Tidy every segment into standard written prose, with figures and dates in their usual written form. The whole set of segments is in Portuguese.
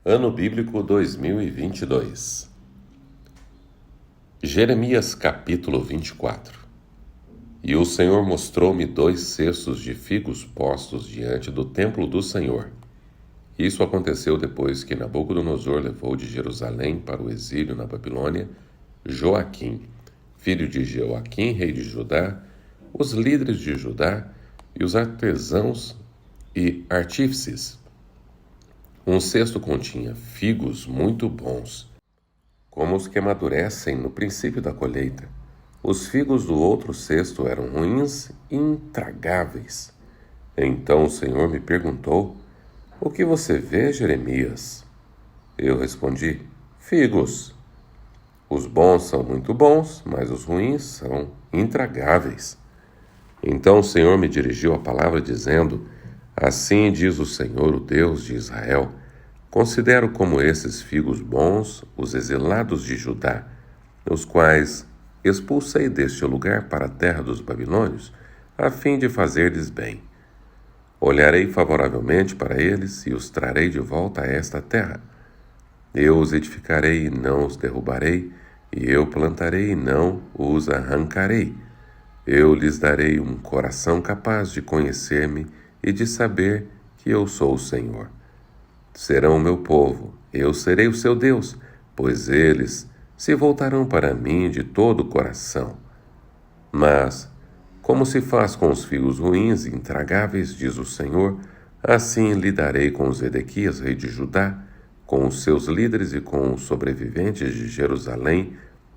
Ano Bíblico 2022. Jeremias capítulo 24. E o Senhor mostrou-me 2 cestos de figos postos diante do templo do Senhor. Isso aconteceu depois que Nabucodonosor levou de Jerusalém para o exílio na Babilônia Joaquim, filho de Jeoaquim, rei de Judá, os líderes de Judá e os artesãos e artífices. Um cesto continha figos muito bons, como os que amadurecem no princípio da colheita. Os figos do outro cesto eram ruins e intragáveis. Então o Senhor me perguntou: "O que você vê, Jeremias?" Eu respondi: "Figos. Os bons são muito bons, mas os ruins são intragáveis." Então o Senhor me dirigiu a palavra dizendo: "Assim diz o Senhor, o Deus de Israel: considero como esses figos bons os exilados de Judá, os quais expulsei deste lugar para a terra dos babilônios, a fim de fazer-lhes bem. Olharei favoravelmente para eles e os trarei de volta a esta terra. Eu os edificarei e não os derrubarei, e eu plantarei e não os arrancarei. Eu lhes darei um coração capaz de conhecer-me e de saber que eu sou o Senhor. Serão o meu povo, eu serei o seu Deus, pois eles se voltarão para mim de todo o coração. Mas, como se faz com os figos ruins e intragáveis, diz o Senhor, assim lidarei com os Edequias, rei de Judá, com os seus líderes e com os sobreviventes de Jerusalém,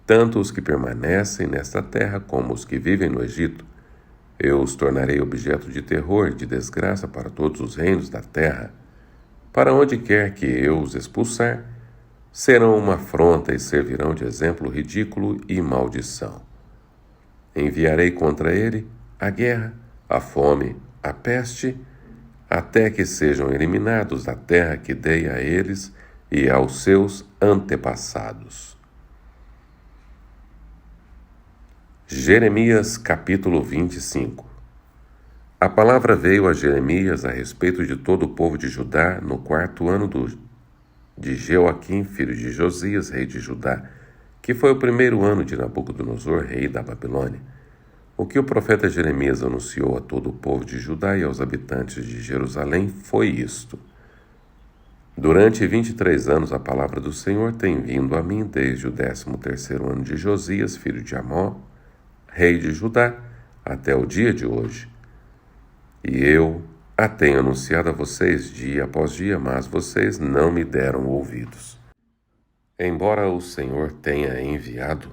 tanto os que permanecem nesta terra como os que vivem no Egito. Eu os tornarei objeto de terror e de desgraça para todos os reinos da terra. Para onde quer que eu os expulsar, serão uma afronta e servirão de exemplo ridículo e maldição. Enviarei contra ele a guerra, a fome, a peste, até que sejam eliminados da terra que dei a eles e aos seus antepassados." Jeremias capítulo 25. A palavra veio a Jeremias a respeito de todo o povo de Judá no 4º ano de Jeoaquim, filho de Josias, rei de Judá, que foi o 1º ano de Nabucodonosor, rei da Babilônia. O que o profeta Jeremias anunciou a todo o povo de Judá e aos habitantes de Jerusalém foi isto: Durante 23 anos a palavra do Senhor tem vindo a mim desde o 13º ano de Josias, filho de Amós, rei de Judá, até o dia de hoje. E eu a tenho anunciado a vocês dia após dia, mas vocês não me deram ouvidos. Embora o Senhor tenha enviado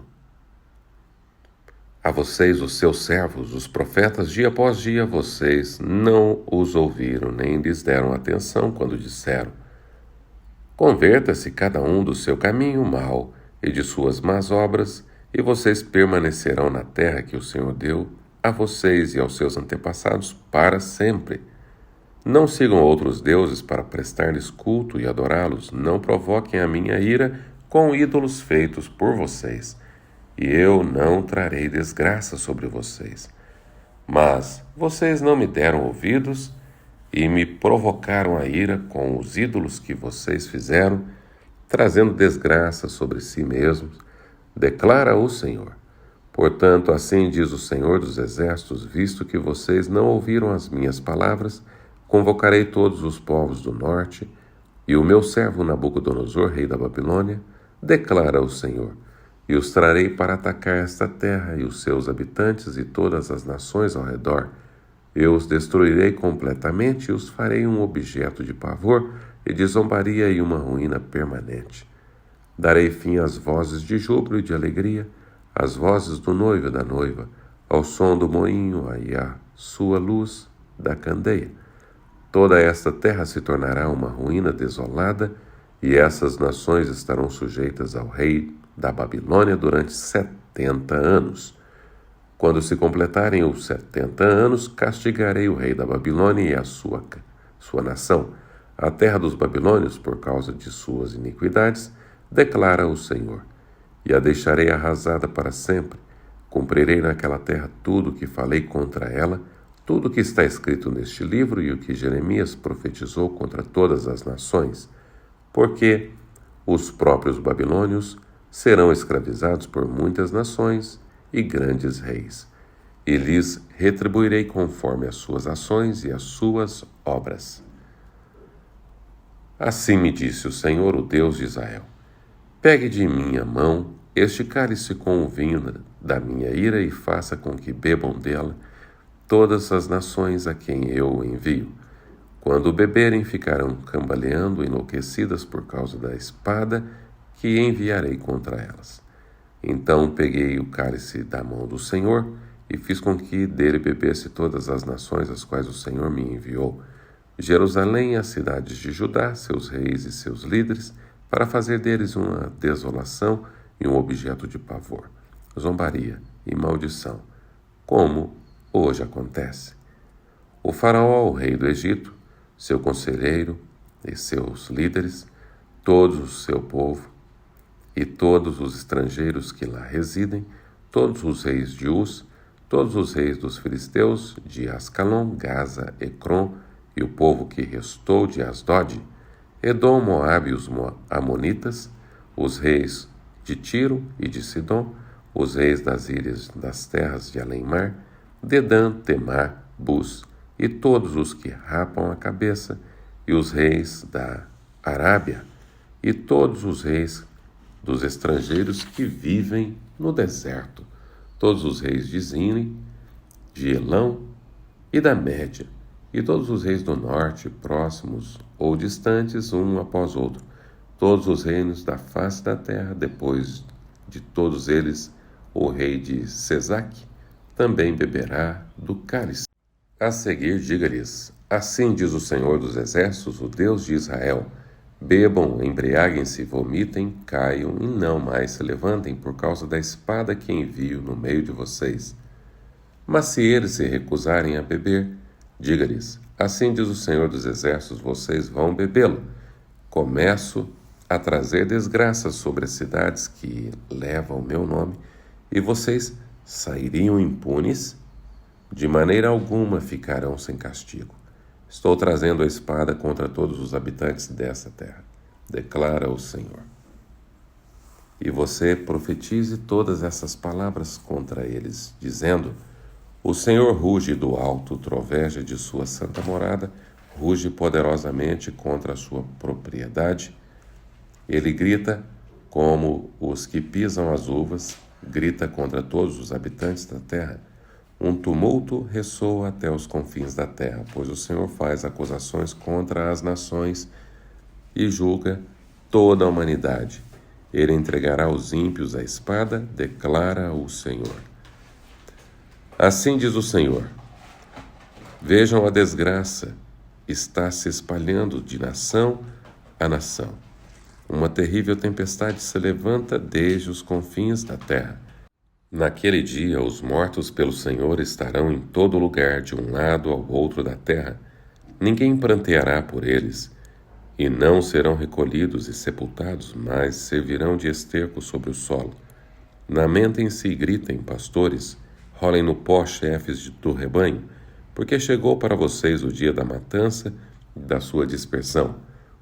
a vocês os seus servos, os profetas, dia após dia, vocês não os ouviram, nem lhes deram atenção quando disseram: "Converta-se cada um do seu caminho mau e de suas más obras, e vocês permanecerão na terra que o Senhor deu a vocês e aos seus antepassados para sempre. Não sigam outros deuses para prestar-lhes culto e adorá-los. Não provoquem a minha ira com ídolos feitos por vocês, e eu não trarei desgraça sobre vocês. Mas vocês não me deram ouvidos e me provocaram a ira com os ídolos que vocês fizeram, trazendo desgraça sobre si mesmos, declara o Senhor. Portanto, assim diz o Senhor dos Exércitos, visto que vocês não ouviram as minhas palavras, convocarei todos os povos do norte, e o meu servo Nabucodonosor, rei da Babilônia, declara o Senhor, e os trarei para atacar esta terra e os seus habitantes e todas as nações ao redor. Eu os destruirei completamente e os farei um objeto de pavor e de zombaria e uma ruína permanente. Darei fim às vozes de júbilo e de alegria, às vozes do noivo e da noiva, ao som do moinho e à sua luz da candeia. Toda esta terra se tornará uma ruína desolada, e essas nações estarão sujeitas ao rei da Babilônia durante 70 anos. Quando se completarem os 70 anos, castigarei o rei da Babilônia e a sua nação, a terra dos babilônios, por causa de suas iniquidades, declara o Senhor, e a deixarei arrasada para sempre. Cumprirei naquela terra tudo o que falei contra ela, tudo o que está escrito neste livro e o que Jeremias profetizou contra todas as nações. porque os próprios babilônios serão escravizados por muitas nações e grandes reis, e lhes retribuirei conforme as suas ações e as suas obras. Assim me disse o Senhor, o Deus de Israel: pegue de minha mão este cálice com o vinho da minha ira e faça com que bebam dela todas as nações a quem eu envio. Quando beberem, ficarão cambaleando, enlouquecidas por causa da espada que enviarei contra elas. Então peguei o cálice da mão do Senhor e fiz com que dele bebesse todas as nações às quais o Senhor me enviou, Jerusalém e as cidades de Judá, seus reis e seus líderes, para fazer deles uma desolação e um objeto de pavor, zombaria e maldição, como hoje acontece. O faraó, o rei do Egito, seu conselheiro e seus líderes, todo o seu povo e todos os estrangeiros que lá residem, todos os reis de Uz, todos os reis dos filisteus, de Ascalon, Gaza, Ecrom, e o povo que restou de Asdod, Edom, Moabe e os amonitas, os reis de Tiro e de Sidom, os reis das ilhas das terras de além-mar, Dedã, Temar, Bus, e todos os que rapam a cabeça, e os reis da Arábia, e todos os reis dos estrangeiros que vivem no deserto, todos os reis de Zine, de Elão e da Média, e todos os reis do norte, próximos ou distantes, um após outro, todos os reinos da face da terra, depois de todos eles, o rei de Sesac também beberá do cálice. A seguir, diga-lhes: assim diz o Senhor dos Exércitos, o Deus de Israel: bebam, embriaguem-se, vomitem, caiam e não mais se levantem por causa da espada que envio no meio de vocês. Mas se eles se recusarem a beber, diga-lhes: assim diz o Senhor dos Exércitos, vocês vão bebê-lo. Começo a trazer desgraças sobre as cidades que levam o meu nome, e vocês sairiam impunes? De maneira alguma ficarão sem castigo. Estou trazendo a espada contra todos os habitantes dessa terra, declara o Senhor. E você profetize todas essas palavras contra eles, dizendo: o Senhor ruge do alto, troveja de sua santa morada, ruge poderosamente contra a sua propriedade. Ele grita como os que pisam as uvas, grita contra todos os habitantes da terra. Um tumulto ressoa até os confins da terra, pois o Senhor faz acusações contra as nações e julga toda a humanidade. Ele entregará os ímpios à espada, declara o Senhor. Assim diz o Senhor: vejam a desgraça, está se espalhando de nação a nação. Uma terrível tempestade se levanta desde os confins da terra. Naquele dia, os mortos pelo Senhor estarão em todo lugar, de um lado ao outro da terra. Ninguém pranteará por eles, e não serão recolhidos e sepultados, mas servirão de esterco sobre o solo. Lamentem-se e gritem, pastores, rolem no pó, chefes do rebanho, porque chegou para vocês o dia da matança e da sua dispersão.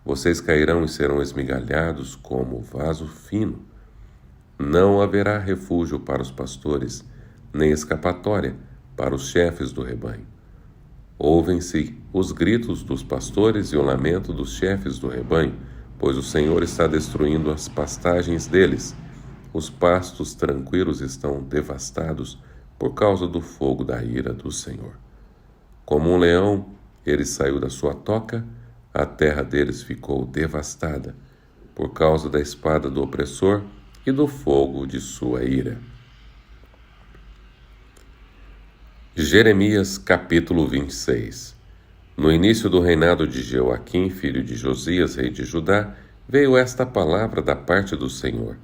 Vocês cairão e serão esmigalhados como vaso fino. Não haverá refúgio para os pastores, nem escapatória para os chefes do rebanho. Ouvem-se os gritos dos pastores e o lamento dos chefes do rebanho, pois o Senhor está destruindo as pastagens deles. Os pastos tranquilos estão devastados por causa do fogo da ira do Senhor. Como um leão, ele saiu da sua toca, a terra deles ficou devastada, por causa da espada do opressor e do fogo de sua ira. Jeremias capítulo 26. No início do reinado de Jeoaquim, filho de Josias, rei de Judá, veio esta palavra da parte do Senhor.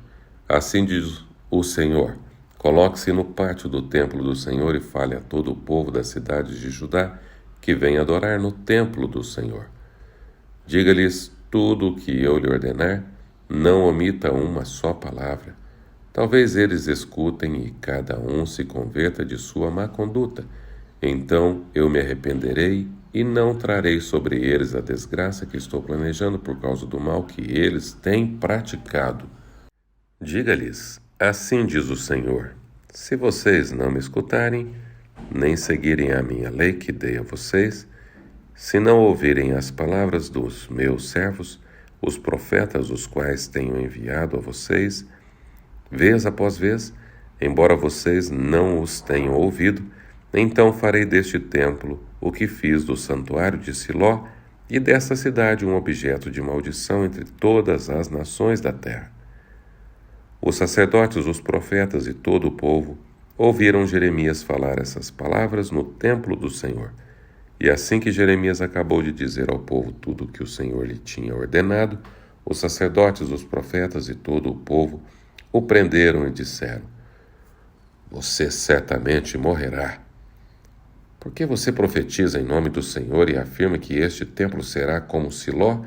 Assim diz o Senhor: coloque-se no pátio do templo do Senhor e fale a todo o povo das cidades de Judá que vem adorar no templo do Senhor. Diga-lhes tudo o que eu lhe ordenar, não omita uma só palavra. Talvez eles escutem e cada um se converta de sua má conduta. Então eu me arrependerei e não trarei sobre eles a desgraça que estou planejando por causa do mal que eles têm praticado. Diga-lhes: assim diz o Senhor, se vocês não me escutarem, nem seguirem a minha lei que dei a vocês, se não ouvirem as palavras dos meus servos, os profetas, os quais tenho enviado a vocês, vez após vez, embora vocês não os tenham ouvido, então farei deste templo o que fiz do santuário de Siló e desta cidade um objeto de maldição entre todas as nações da terra. Os sacerdotes, os profetas e todo o povo ouviram Jeremias falar essas palavras no templo do Senhor. E assim que Jeremias acabou de dizer ao povo tudo o que o Senhor lhe tinha ordenado, os sacerdotes, os profetas e todo o povo o prenderam e disseram: você certamente morrerá. Por que você profetiza em nome do Senhor e afirma que este templo será como Siló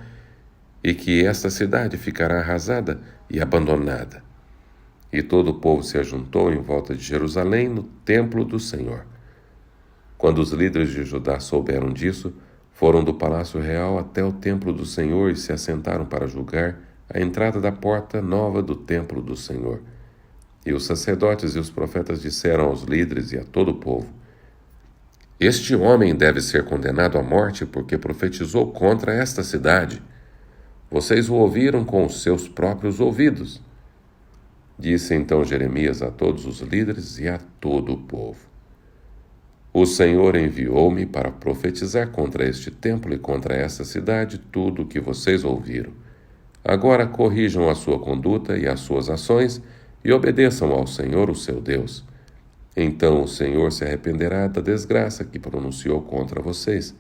e que esta cidade ficará arrasada e abandonada? E todo o povo se ajuntou em volta de Jerusalém no templo do Senhor. Quando os líderes de Judá souberam disso, foram do palácio real até o templo do Senhor e se assentaram para julgar a entrada da porta nova do templo do Senhor. E os sacerdotes e os profetas disseram aos líderes e a todo o povo: este homem deve ser condenado à morte porque profetizou contra esta cidade. Vocês o ouviram com os seus próprios ouvidos. Disse então Jeremias a todos os líderes e a todo o povo: o Senhor enviou-me para profetizar contra este templo e contra esta cidade tudo o que vocês ouviram. Agora corrijam a sua conduta e as suas ações e obedeçam ao Senhor, o seu Deus. Então o Senhor se arrependerá da desgraça que pronunciou contra vocês.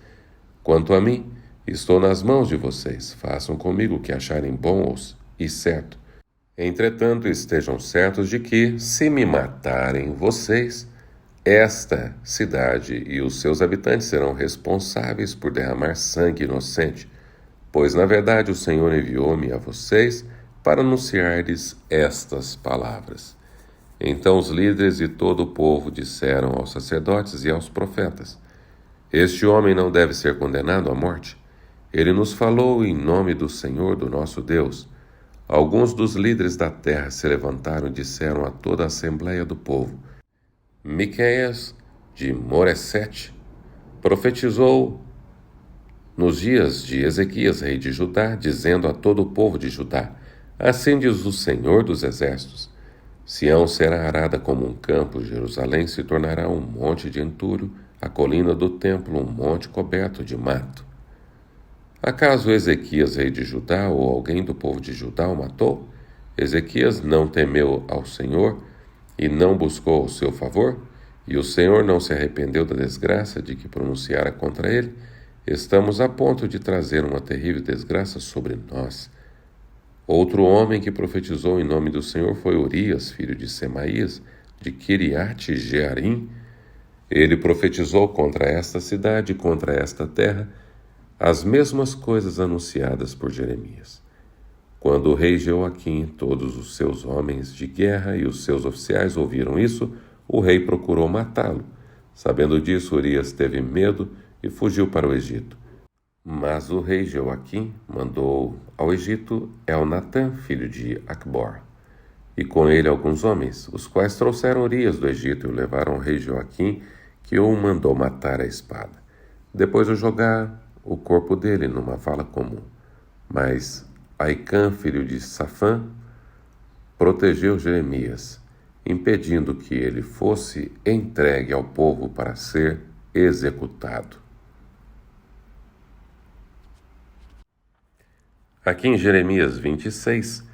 Quanto a mim, estou nas mãos de vocês. Façam comigo o que acharem bom e certo. Entretanto, estejam certos de que, se me matarem vocês, esta cidade e os seus habitantes serão responsáveis por derramar sangue inocente, pois, na verdade, o Senhor enviou-me a vocês para anunciar-lhes estas palavras. Então os líderes e todo o povo disseram aos sacerdotes e aos profetas: este homem não deve ser condenado à morte. Ele nos falou em nome do Senhor, do nosso Deus. Alguns dos líderes da terra se levantaram e disseram a toda a assembleia do povo: Miqueias, de Moresete, profetizou nos dias de Ezequias, rei de Judá, dizendo a todo o povo de Judá: assim diz o Senhor dos Exércitos: Sião será arada como um campo, Jerusalém se tornará um monte de entulho, a colina do templo um monte coberto de mato. Acaso Ezequias, rei de Judá, ou alguém do povo de Judá o matou? Ezequias não temeu ao Senhor e não buscou o seu favor? E o Senhor não se arrependeu da desgraça de que pronunciara contra ele? Estamos a ponto de trazer uma terrível desgraça sobre nós. Outro homem que profetizou em nome do Senhor foi Urias, filho de Semaías, de Quiriate-Jearim. Ele profetizou contra esta cidade e contra esta terra as mesmas coisas anunciadas por Jeremias. Quando o rei Jeoaquim, todos os seus homens de guerra e os seus oficiais ouviram isso, o rei procurou matá-lo. Sabendo disso, Urias teve medo e fugiu para o Egito. Mas o rei Jeoaquim mandou ao Egito Elnatã, filho de Acbor, e com ele alguns homens, os quais trouxeram Urias do Egito e o levaram ao rei Jeoaquim, que o mandou matar à espada. Depois de jogar o corpo dele numa vala comum. Mas Aicã, filho de Safã, protegeu Jeremias, impedindo que ele fosse entregue ao povo para ser executado. Aqui em Jeremias 26,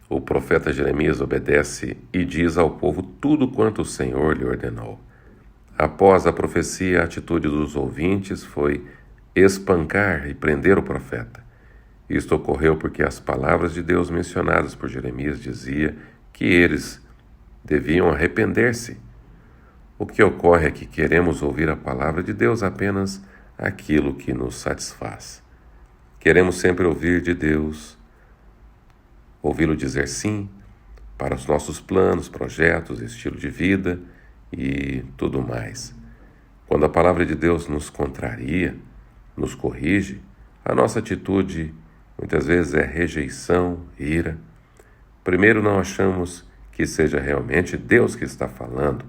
o profeta Jeremias obedece e diz ao povo tudo quanto o Senhor lhe ordenou. Após a profecia, a atitude dos ouvintes foi espancar e prender o profeta. Isto ocorreu porque as palavras de Deus mencionadas por Jeremias dizia que eles deviam arrepender-se. O que ocorre é que queremos ouvir a palavra de Deus apenas aquilo que nos satisfaz. Queremos sempre ouvir de Deus, ouvi-lo dizer sim para os nossos planos, projetos, estilo de vida e tudo mais. Quando a palavra de Deus nos contraria, nos corrige, a nossa atitude muitas vezes é rejeição, ira. Primeiro, não achamos que seja realmente Deus que está falando.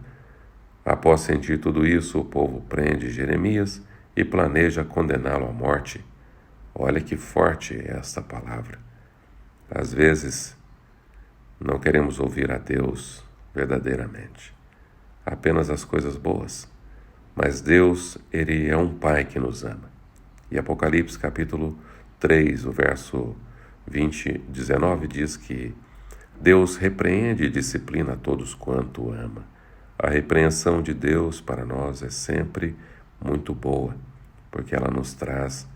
Após sentir tudo isso, o povo prende Jeremias e planeja condená-lo à morte. Olha que forte é esta palavra. Às vezes, não queremos ouvir a Deus verdadeiramente, apenas as coisas boas. Mas Deus, Ele é um Pai que nos ama. E Apocalipse capítulo 3, o verso 19 diz que Deus repreende e disciplina a todos quanto ama. A repreensão de Deus para nós é sempre muito boa, porque ela nos traz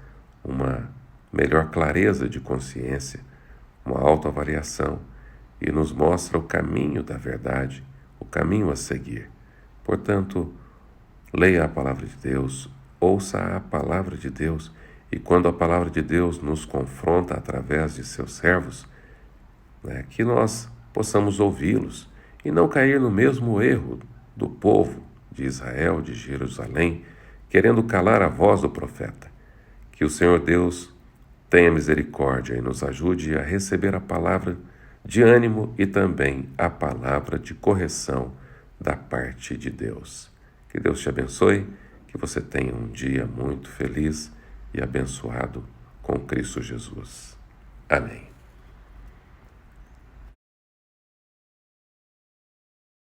uma melhor clareza de consciência, uma autoavaliação e nos mostra o caminho da verdade, o caminho a seguir. Portanto, leia a palavra de Deus, ouça a palavra de Deus, e quando a palavra de Deus nos confronta através de seus servos, que nós possamos ouvi-los e não cair no mesmo erro do povo de Israel, de Jerusalém, querendo calar a voz do profeta. Que o Senhor Deus tenha misericórdia e nos ajude a receber a palavra de ânimo e também a palavra de correção da parte de Deus. Que Deus te abençoe, que você tenha um dia muito feliz e abençoado com Cristo Jesus. Amém.